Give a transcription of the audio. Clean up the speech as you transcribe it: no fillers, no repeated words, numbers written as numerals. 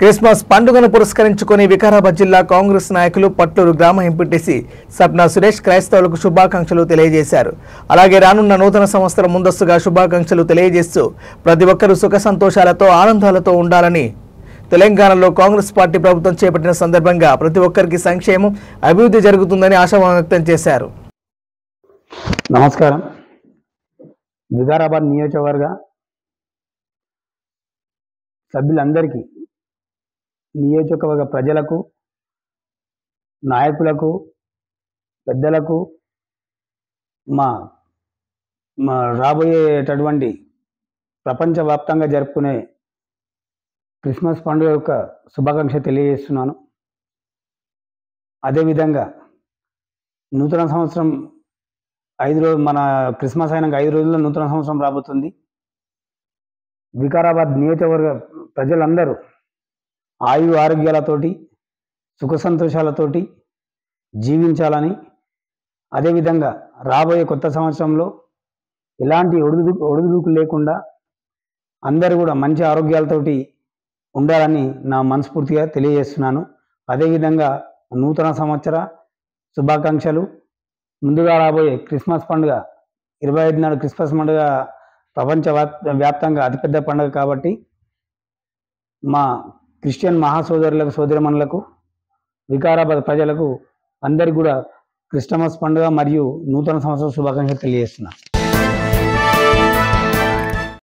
Christmas పండుగను పురస్కరించుకొని వికారాబాద్ జిల్లా కాంగ్రెస్ నాయకులు పట్లూరు గ్రామ ఎంపీటీసీ సప్నా సురేష్ క్రైస్తవులకు శుభాకాంక్షలు తెలియజేశారు. అలాగే రానున్న నూతన సంవత్సరం ముందస్తుగా శుభాకాంక్షలు తెలియజేస్తూ ప్రతి ఒక్కరూ సుఖ సంతోషాలతో ఆనందాలతో ఉండాలని, తెలంగాణలో కాంగ్రెస్ పార్టీ ప్రభుత్వం చేపట్టిన సందర్భంగా ప్రతి ఒక్కరికి సంక్షేమం, అభివృద్ధి జరుగుతుందని ఆశాభావం వ్యక్తం చేశారు. నమస్కారం. వికారాబాద్ నియోజకవర్గ సభ్యులందరికీ, నియోజకవర్గ ప్రజలకు, నాయకులకు, పెద్దలకు మా రాబోయేటటువంటి ప్రపంచవ్యాప్తంగా జరుపుకునే క్రిస్మస్ పండుగ యొక్క శుభాకాంక్ష తెలియజేస్తున్నాను. అదేవిధంగా నూతన సంవత్సరం 5 రోజులు, మన క్రిస్మస్ అయినాక 5 రోజుల్లో నూతన సంవత్సరం రాబోతుంది. వికారాబాద్ నియోజకవర్గ ప్రజలందరూ ఆయు ఆరోగ్యాలతోటి, సుఖ సంతోషాలతోటి జీవించాలని, అదేవిధంగా రాబోయే కొత్త సంవత్సరంలో ఎలాంటి ఒడిదుడుకులు లేకుండా అందరూ కూడా మంచి ఆరోగ్యాలతోటి ఉండాలని నా మనస్ఫూర్తిగా తెలియజేస్తున్నాను. అదేవిధంగా నూతన సంవత్సర శుభాకాంక్షలు. ముందుగా రాబోయే క్రిస్మస్ పండుగ 25 నాడు క్రిస్మస్ పండుగ ప్రపంచ వ్యాప్తంగా అతిపెద్ద పండుగ కాబట్టి మా క్రిస్టియన్ మహాసోదరులకు, సోదరిమణులకు, వికారాబాద్ ప్రజలకు అందరికీ కూడా క్రిస్టమస్ పండుగ మరియు నూతన సంవత్సర శుభాకాంక్షలు తెలియజేస్తున్నాను.